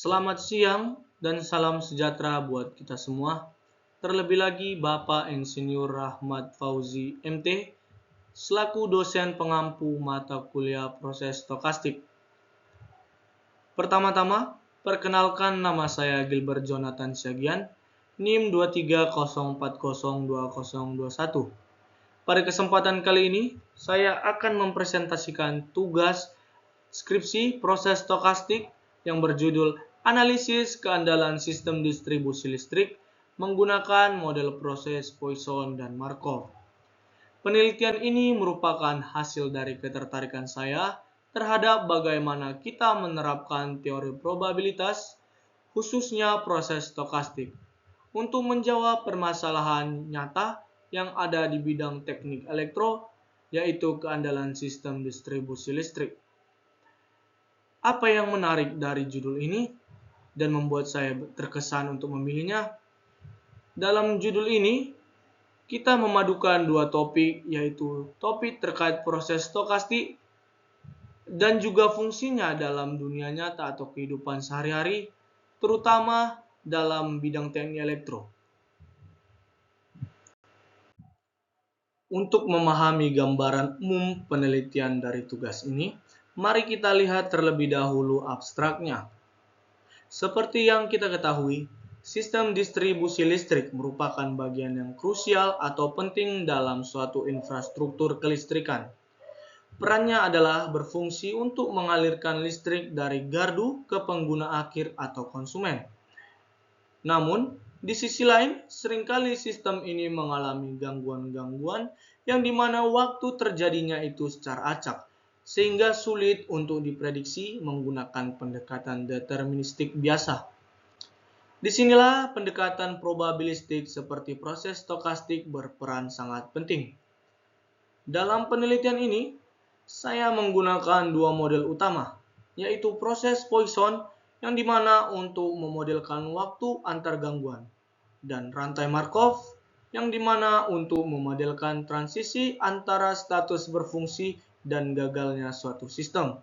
Selamat siang dan salam sejahtera buat kita semua. Terlebih lagi Bapak Insinyur Rahmat Fauzi MT selaku dosen pengampu mata kuliah proses stokastik. Pertama-tama, perkenalkan nama saya Gilbert Jonathan Syagian, NIM 230402021. Pada kesempatan kali ini, saya akan mempresentasikan tugas skripsi proses stokastik yang berjudul Analisis Keandalan Sistem Distribusi Listrik menggunakan model proses Poisson dan Markov. Penelitian ini merupakan hasil dari ketertarikan saya terhadap bagaimana kita menerapkan teori probabilitas, khususnya proses stokastik, untuk menjawab permasalahan nyata yang ada di bidang teknik elektro, yaitu keandalan sistem distribusi listrik. Apa yang menarik dari judul ini dan membuat saya terkesan untuk memilihnya? Dalam judul ini, kita memadukan dua topik, yaitu topik terkait proses stokastik dan juga fungsinya dalam dunia nyata atau kehidupan sehari-hari, terutama dalam bidang teknik elektro. Untuk memahami gambaran umum penelitian dari tugas ini, mari kita lihat terlebih dahulu abstraknya. Seperti yang kita ketahui, sistem distribusi listrik merupakan bagian yang krusial atau penting dalam suatu infrastruktur kelistrikan. Perannya adalah berfungsi untuk mengalirkan listrik dari gardu ke pengguna akhir atau konsumen. Namun, di sisi lain, seringkali sistem ini mengalami gangguan-gangguan yang dimana waktu terjadinya itu secara acak, sehingga sulit untuk diprediksi menggunakan pendekatan deterministik biasa. Disinilah pendekatan probabilistik seperti proses stokastik berperan sangat penting. Dalam penelitian ini, saya menggunakan dua model utama, yaitu proses Poisson yang dimana untuk memodelkan waktu antar gangguan, dan rantai Markov yang dimana untuk memodelkan transisi antara status berfungsi dan gagalnya suatu sistem.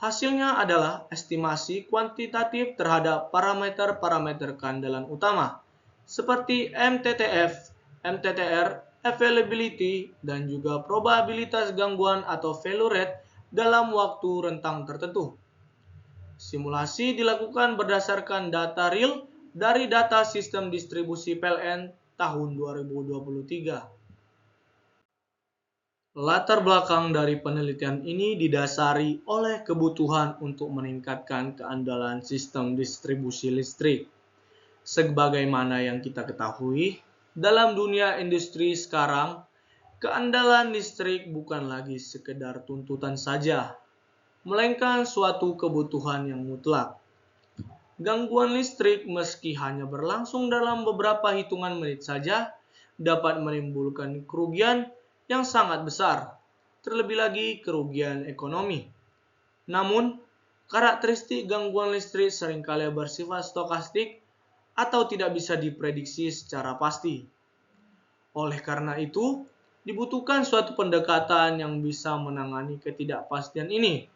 Hasilnya adalah estimasi kuantitatif terhadap parameter-parameter keandalan utama, seperti MTTF, MTTR, availability, dan juga probabilitas gangguan atau failure rate dalam waktu rentang tertentu. Simulasi dilakukan berdasarkan data real dari data sistem distribusi PLN tahun 2023. Latar belakang dari penelitian ini didasari oleh kebutuhan untuk meningkatkan keandalan sistem distribusi listrik. Sebagaimana yang kita ketahui, dalam dunia industri sekarang, keandalan listrik bukan lagi sekedar tuntutan saja, melainkan suatu kebutuhan yang mutlak. Gangguan listrik meski hanya berlangsung dalam beberapa hitungan menit saja, dapat menimbulkan kerugian yang sangat besar, terlebih lagi kerugian ekonomi. Namun, karakteristik gangguan listrik seringkali bersifat stokastik atau tidak bisa diprediksi secara pasti. Oleh karena itu, dibutuhkan suatu pendekatan yang bisa menangani ketidakpastian ini.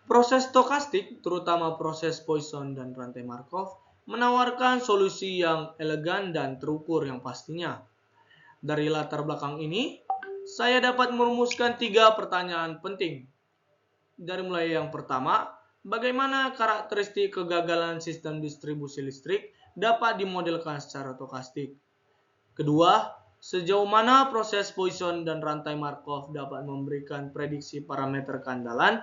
Proses stokastik, terutama proses Poisson dan rantai Markov, menawarkan solusi yang elegan dan terukur yang pastinya. Dari latar belakang ini, saya dapat merumuskan 3 pertanyaan penting. Dari mulai yang pertama, bagaimana karakteristik kegagalan sistem distribusi listrik dapat dimodelkan secara stokastik? Kedua, sejauh mana proses Poisson dan rantai Markov dapat memberikan prediksi parameter keandalan?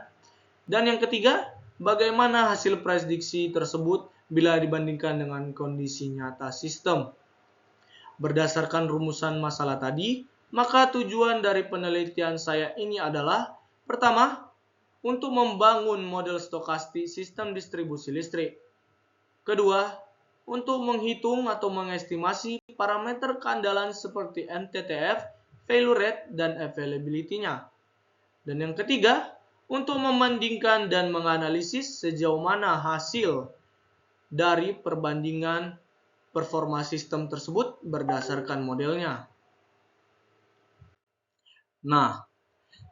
Dan yang ketiga, bagaimana hasil prediksi tersebut bila dibandingkan dengan kondisi nyata sistem? Berdasarkan rumusan masalah tadi, maka tujuan dari penelitian saya ini adalah, pertama, untuk membangun model stokastik sistem distribusi listrik. Kedua, untuk menghitung atau mengestimasi parameter keandalan seperti MTTF, failure rate, dan availability-nya. Dan yang ketiga, untuk membandingkan dan menganalisis sejauh mana hasil dari perbandingan performa sistem tersebut berdasarkan modelnya. Nah,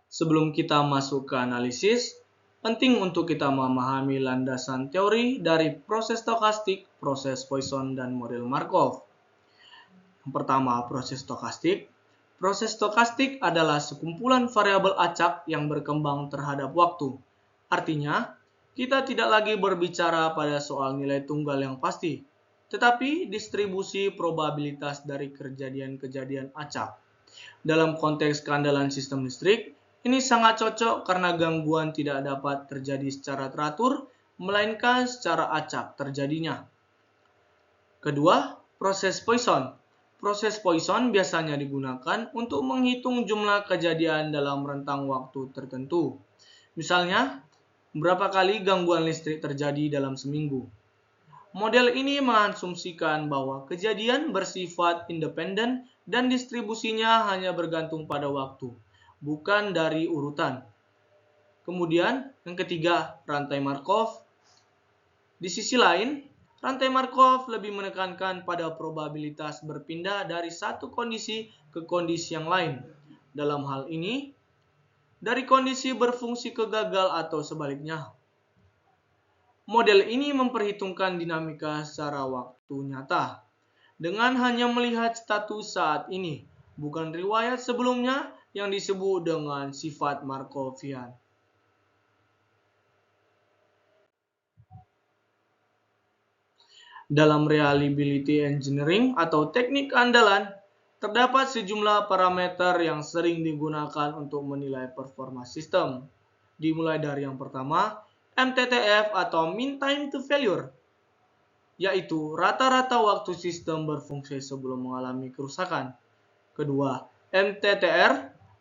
sebelum kita masuk ke analisis, Penting untuk kita memahami landasan teori dari proses stokastik, proses Poisson, dan model Markov. Yang pertama, proses stokastik. Proses stokastik adalah sekumpulan variabel acak yang berkembang terhadap waktu. Artinya, kita tidak lagi berbicara pada soal nilai tunggal yang pasti, tetapi distribusi probabilitas dari kejadian-kejadian acak. Dalam konteks keandalan sistem listrik, ini sangat cocok karena gangguan tidak dapat terjadi secara teratur, melainkan secara acak terjadinya. Kedua, proses Poisson. Proses Poisson biasanya digunakan untuk menghitung jumlah kejadian dalam rentang waktu tertentu. Misalnya, berapa kali gangguan listrik terjadi dalam seminggu. Model ini mengasumsikan bahwa kejadian bersifat independen dan distribusinya hanya bergantung pada waktu, bukan dari urutan. Kemudian, yang ketiga, rantai Markov. Di sisi lain, rantai Markov lebih menekankan pada probabilitas berpindah dari satu kondisi ke kondisi yang lain. Dalam hal ini, dari kondisi berfungsi ke gagal atau sebaliknya. Model ini memperhitungkan dinamika secara waktu nyata, dengan hanya melihat status saat ini, bukan riwayat sebelumnya yang disebut dengan sifat Markovian. Dalam reliability engineering atau teknik keandalan, terdapat sejumlah parameter yang sering digunakan untuk menilai performa sistem. Dimulai dari yang pertama, MTTF atau Mean Time to Failure, yaitu rata-rata waktu sistem berfungsi sebelum mengalami kerusakan. Kedua, MTTR,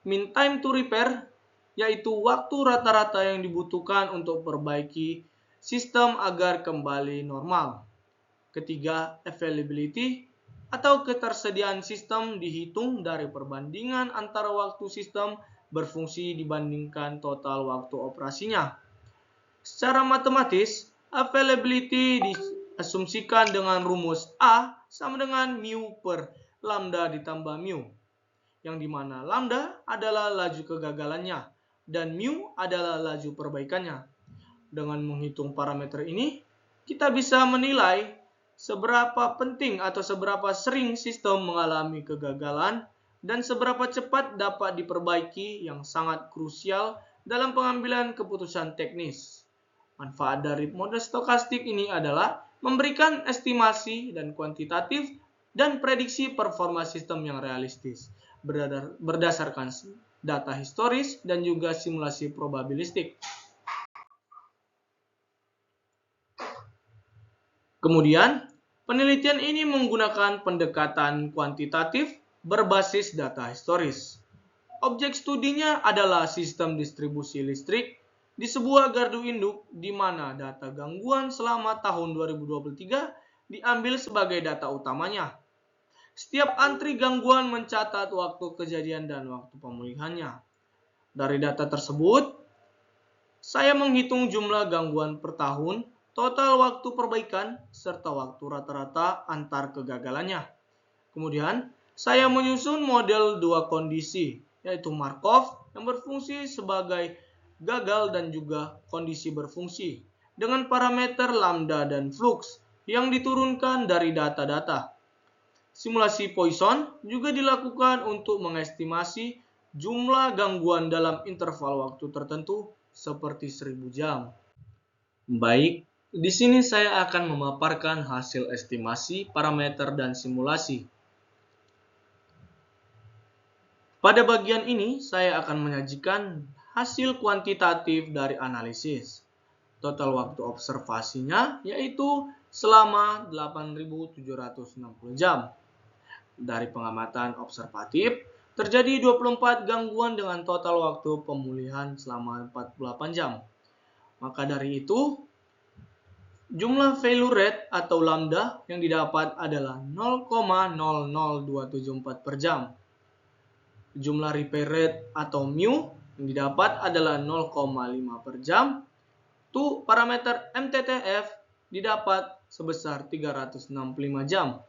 Mean Time to Repair, yaitu waktu rata-rata yang dibutuhkan untuk perbaiki sistem agar kembali normal. Ketiga, Availability atau ketersediaan sistem dihitung dari perbandingan antara waktu sistem berfungsi dibandingkan total waktu operasinya. Secara matematis, availability diasumsikan dengan rumus A sama dengan mu per lambda ditambah mu, yang dimana lambda adalah laju kegagalannya dan mu adalah laju perbaikannya. Dengan menghitung parameter ini, kita bisa menilai seberapa penting atau seberapa sering sistem mengalami kegagalan dan seberapa cepat dapat diperbaiki, yang sangat krusial dalam pengambilan keputusan teknis. Manfaat dari model stokastik ini adalah memberikan estimasi dan kuantitatif dan prediksi performa sistem yang realistis berdasarkan data historis dan juga simulasi probabilistik. Kemudian, penelitian ini menggunakan pendekatan kuantitatif berbasis data historis. Objek studinya adalah sistem distribusi listrik di sebuah gardu induk di mana data gangguan selama tahun 2023 diambil sebagai data utamanya. Setiap antri gangguan mencatat waktu kejadian dan waktu pemulihannya. Dari data tersebut, saya menghitung jumlah gangguan per tahun, total waktu perbaikan, serta waktu rata-rata antar kegagalannya. Kemudian, saya menyusun model dua kondisi, yaitu Markov yang berfungsi sebagai gagal dan juga kondisi berfungsi, dengan parameter lambda dan flux yang diturunkan dari data-data. Simulasi Poisson juga dilakukan untuk mengestimasi jumlah gangguan dalam interval waktu tertentu seperti 1000 jam. Baik, di sini saya akan memaparkan hasil estimasi, parameter, dan simulasi. Pada bagian ini, saya akan menyajikan hasil kuantitatif dari analisis. Total waktu observasinya yaitu selama 8.760 jam. Dari pengamatan observatif, terjadi 24 gangguan dengan total waktu pemulihan selama 48 jam. Maka dari itu, jumlah failure rate atau lambda yang didapat adalah 0,00274 per jam. Jumlah repair rate atau mu yang didapat adalah 0,5 per jam. Parameter MTTF didapat sebesar 365 jam.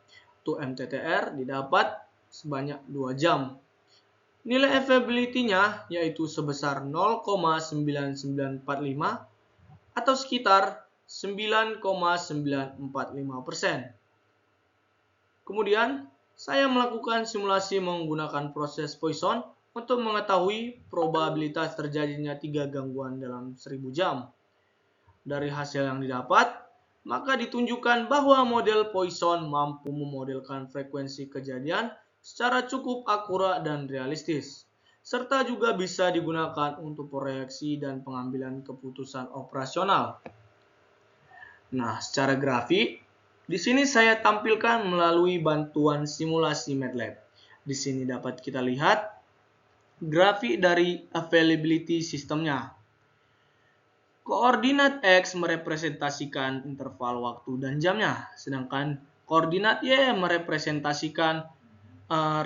MTTR didapat sebanyak 2 jam. Nilai availability-nya yaitu sebesar 0,9945 atau sekitar 9,945%. Kemudian, saya melakukan simulasi menggunakan proses Poisson untuk mengetahui probabilitas terjadinya 3 gangguan dalam 1000 jam. Dari hasil yang didapat, maka ditunjukkan bahwa model Poisson mampu memodelkan frekuensi kejadian secara cukup akurat dan realistis, serta juga bisa digunakan untuk proyeksi dan pengambilan keputusan operasional. Nah, secara grafik, di sini saya tampilkan melalui bantuan simulasi MATLAB. Di sini dapat kita lihat grafik dari availability sistemnya. Koordinat X merepresentasikan interval waktu dan jamnya, sedangkan koordinat Y merepresentasikan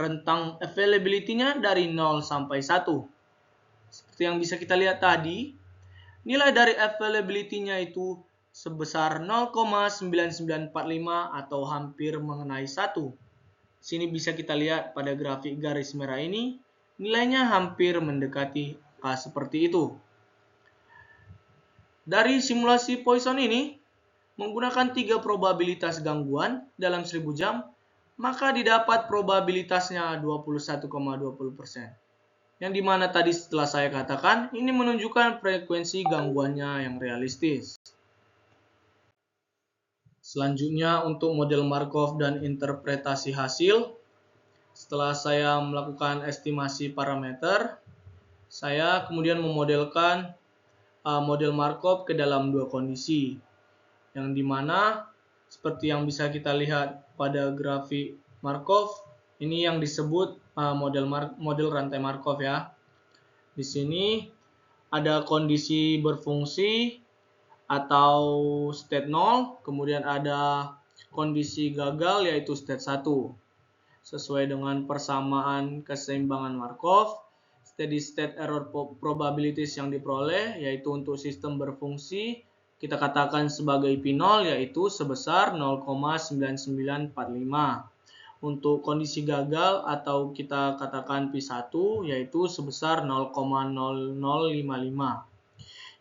rentang availability-nya dari 0 sampai 1. Seperti yang bisa kita lihat tadi, nilai dari availability-nya itu sebesar 0,9945 atau hampir mengenai 1. Sini bisa kita lihat pada grafik garis merah ini, nilainya hampir mendekati seperti itu. Dari simulasi Poisson ini, menggunakan 3 probabilitas gangguan dalam 1000 jam, maka didapat probabilitasnya 21,20%. Yang dimana tadi setelah saya katakan, ini menunjukkan frekuensi gangguannya yang realistis. Selanjutnya untuk model Markov dan interpretasi hasil. Setelah saya melakukan estimasi parameter, saya kemudian memodelkan model Markov ke dalam 2 kondisi. Yang dimana seperti yang bisa kita lihat pada grafik Markov, ini yang disebut model rantai Markov ya. Di sini ada kondisi berfungsi atau state 0, kemudian ada kondisi gagal yaitu state 1. Sesuai dengan persamaan keseimbangan Markov, steady state error probabilities yang diperoleh yaitu untuk sistem berfungsi kita katakan sebagai P0 yaitu sebesar 0,9945. Untuk kondisi gagal atau kita katakan P1 yaitu sebesar 0,0055.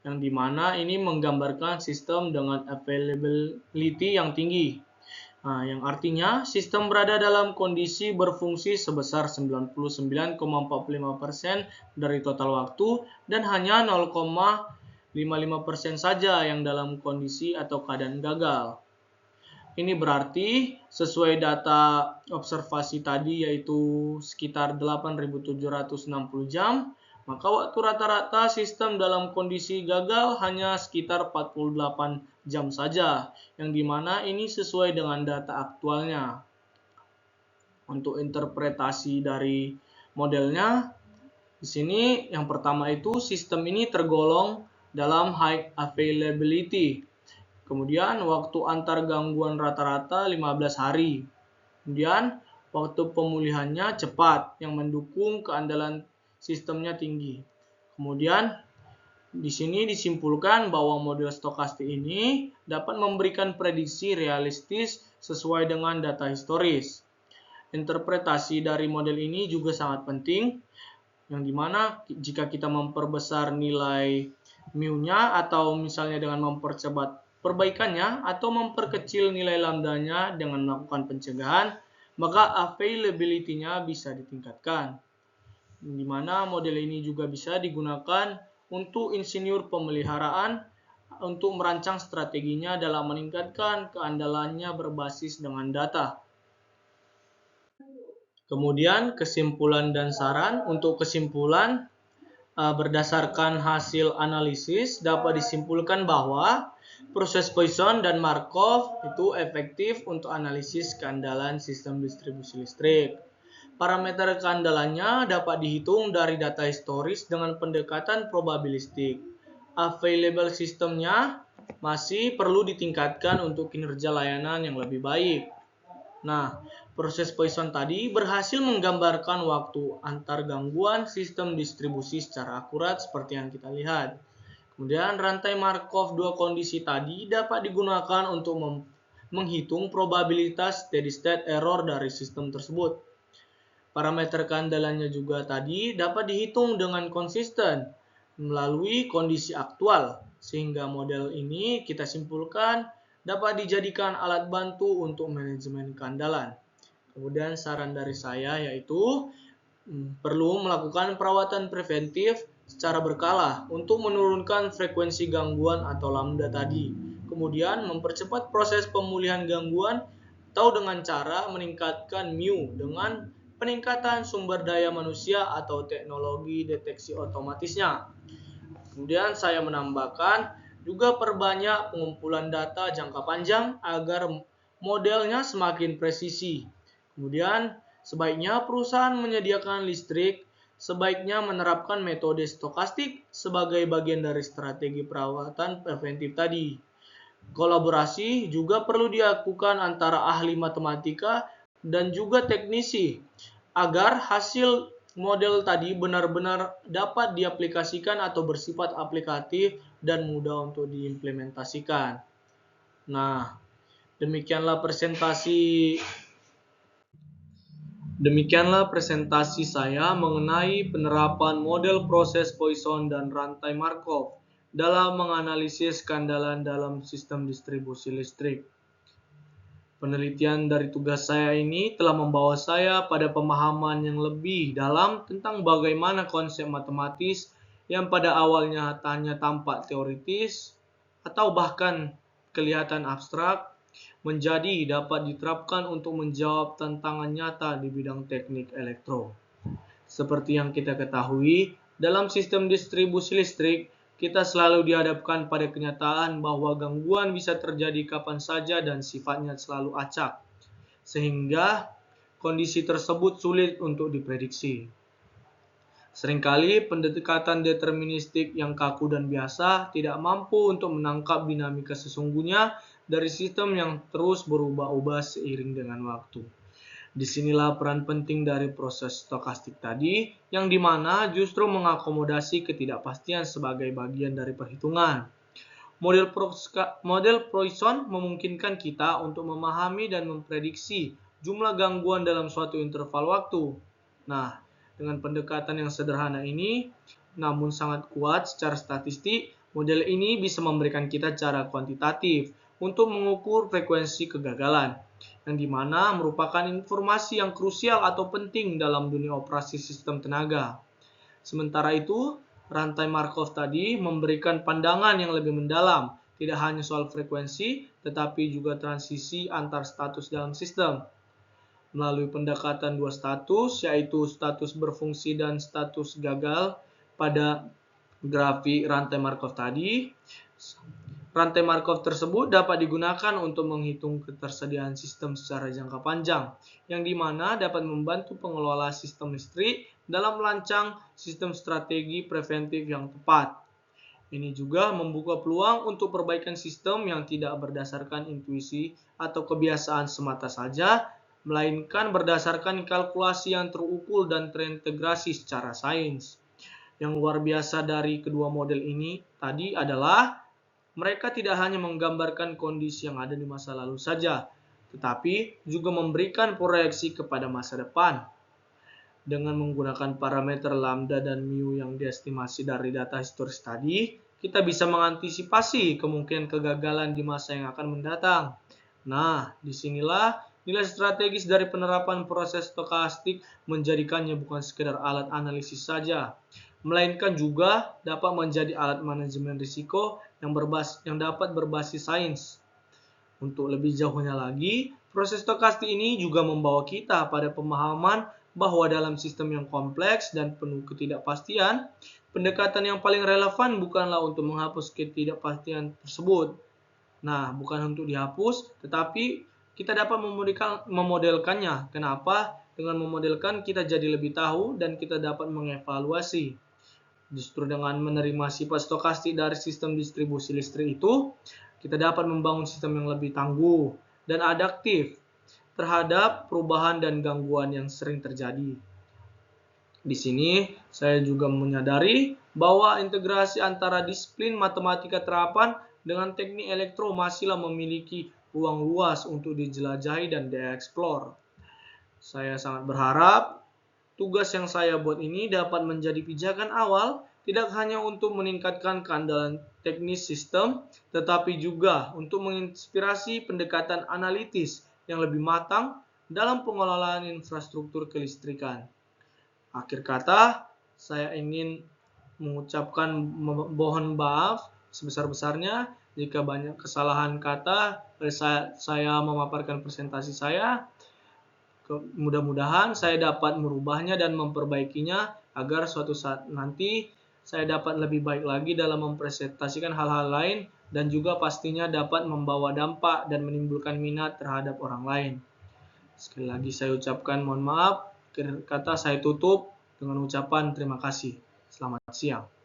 Yang dimana ini menggambarkan sistem dengan availability yang tinggi. Nah, yang artinya sistem berada dalam kondisi berfungsi sebesar 99,45% dari total waktu dan hanya 0,55% saja yang dalam kondisi atau keadaan gagal. Ini berarti sesuai data observasi tadi yaitu sekitar 8.760 jam, maka waktu rata-rata sistem dalam kondisi gagal hanya sekitar 48 jam saja, yang dimana ini sesuai dengan data aktualnya. Untuk interpretasi dari modelnya, di sini yang pertama itu sistem ini tergolong dalam high availability. Kemudian waktu antar gangguan rata-rata 15 hari. Kemudian waktu pemulihannya cepat yang mendukung keandalan sistemnya tinggi. Kemudian di sini disimpulkan bahwa model stokastik ini dapat memberikan prediksi realistis sesuai dengan data historis. Interpretasi dari model ini juga sangat penting, yang dimana jika kita memperbesar nilai mu-nya atau misalnya dengan mempercepat perbaikannya atau memperkecil nilai lambdanya dengan melakukan pencegahan, maka availability-nya bisa ditingkatkan. Di mana model ini juga bisa digunakan untuk insinyur pemeliharaan untuk merancang strateginya dalam meningkatkan keandalannya berbasis dengan data. Kemudian kesimpulan dan saran. Untuk kesimpulan, berdasarkan hasil analisis dapat disimpulkan bahwa proses Poisson dan Markov itu efektif untuk analisis keandalan sistem distribusi listrik. Parameter keandalannya dapat dihitung dari data historis dengan pendekatan probabilistik. Available sistemnya masih perlu ditingkatkan untuk kinerja layanan yang lebih baik. Nah, proses Poisson tadi berhasil menggambarkan waktu antar gangguan sistem distribusi secara akurat seperti yang kita lihat. Kemudian rantai Markov 2 kondisi tadi dapat digunakan untuk menghitung probabilitas steady state error dari sistem tersebut. Parameter keandalannya juga tadi dapat dihitung dengan konsisten melalui kondisi aktual, sehingga model ini kita simpulkan dapat dijadikan alat bantu untuk manajemen keandalan. Kemudian saran dari saya yaitu perlu melakukan perawatan preventif secara berkala untuk menurunkan frekuensi gangguan atau lambda tadi. Kemudian mempercepat proses pemulihan gangguan atau dengan cara meningkatkan mu dengan peningkatan sumber daya manusia atau teknologi deteksi otomatisnya. Kemudian saya menambahkan juga perbanyak pengumpulan data jangka panjang agar modelnya semakin presisi. Kemudian sebaiknya perusahaan menyediakan listrik sebaiknya menerapkan metode stokastik sebagai bagian dari strategi perawatan preventif tadi. Kolaborasi juga perlu dilakukan antara ahli matematika dan juga teknisi agar hasil model tadi benar-benar dapat diaplikasikan atau bersifat aplikatif dan mudah untuk diimplementasikan. Nah, demikianlah presentasi saya mengenai penerapan model proses Poisson dan rantai Markov dalam menganalisis keandalan dalam sistem distribusi listrik. Penelitian dari tugas saya ini telah membawa saya pada pemahaman yang lebih dalam tentang bagaimana konsep matematis yang pada awalnya hanya tampak teoritis atau bahkan kelihatan abstrak menjadi dapat diterapkan untuk menjawab tantangan nyata di bidang teknik elektro. Seperti yang kita ketahui, dalam sistem distribusi listrik, kita selalu dihadapkan pada kenyataan bahwa gangguan bisa terjadi kapan saja dan sifatnya selalu acak, sehingga kondisi tersebut sulit untuk diprediksi. Seringkali pendekatan deterministik yang kaku dan biasa tidak mampu untuk menangkap dinamika sesungguhnya dari sistem yang terus berubah-ubah seiring dengan waktu. Disinilah peran penting dari proses stokastik tadi, yang dimana justru mengakomodasi ketidakpastian sebagai bagian dari perhitungan. Model Poisson memungkinkan kita untuk memahami dan memprediksi jumlah gangguan dalam suatu interval waktu. Nah, dengan pendekatan yang sederhana ini, namun sangat kuat secara statistik, model ini bisa memberikan kita cara kuantitatif untuk mengukur frekuensi kegagalan, yang dimana merupakan informasi yang krusial atau penting dalam dunia operasi sistem tenaga. Sementara itu, rantai Markov tadi memberikan pandangan yang lebih mendalam, tidak hanya soal frekuensi, tetapi juga transisi antar status dalam sistem. Melalui pendekatan dua status, yaitu status berfungsi dan status gagal pada grafik rantai Markov tadi, rantai Markov tersebut dapat digunakan untuk menghitung ketersediaan sistem secara jangka panjang, yang dimana dapat membantu pengelola sistem listrik dalam merancang sistem strategi preventif yang tepat. Ini juga membuka peluang untuk perbaikan sistem yang tidak berdasarkan intuisi atau kebiasaan semata saja, melainkan berdasarkan kalkulasi yang terukur dan terintegrasi secara sains. Yang luar biasa dari kedua model ini tadi adalah mereka tidak hanya menggambarkan kondisi yang ada di masa lalu saja, tetapi juga memberikan proyeksi kepada masa depan. Dengan menggunakan parameter lambda dan mu yang diestimasi dari data historis tadi, kita bisa mengantisipasi kemungkinan kegagalan di masa yang akan mendatang. Nah, disinilah nilai strategis dari penerapan proses stokastik menjadikannya bukan sekedar alat analisis saja, melainkan juga dapat menjadi alat manajemen risiko yang dapat berbasis sains. Untuk lebih jauhnya lagi, proses stokastik ini juga membawa kita pada pemahaman bahwa dalam sistem yang kompleks dan penuh ketidakpastian, pendekatan yang paling relevan bukanlah untuk menghapus ketidakpastian tersebut. Nah, bukan untuk dihapus, tetapi kita dapat memodelkannya. Kenapa? Dengan memodelkan kita jadi lebih tahu dan kita dapat mengevaluasi. Justru dengan menerima sifat stokastik dari sistem distribusi listrik itu, kita dapat membangun sistem yang lebih tangguh dan adaptif terhadap perubahan dan gangguan yang sering terjadi. Di sini, saya juga menyadari bahwa integrasi antara disiplin matematika terapan dengan teknik elektro masihlah memiliki ruang luas untuk dijelajahi dan dieksplor. Saya sangat berharap tugas yang saya buat ini dapat menjadi pijakan awal tidak hanya untuk meningkatkan keandalan teknis sistem, tetapi juga untuk menginspirasi pendekatan analitis yang lebih matang dalam pengelolaan infrastruktur kelistrikan. Akhir kata, saya ingin mengucapkan mohon maaf sebesar-besarnya jika banyak kesalahan kata saya memaparkan presentasi saya. Mudah-mudahan saya dapat merubahnya dan memperbaikinya agar suatu saat nanti saya dapat lebih baik lagi dalam mempresentasikan hal-hal lain dan juga pastinya dapat membawa dampak dan menimbulkan minat terhadap orang lain. Sekali lagi saya ucapkan mohon maaf. Akhir kata saya tutup dengan ucapan terima kasih. Selamat siang.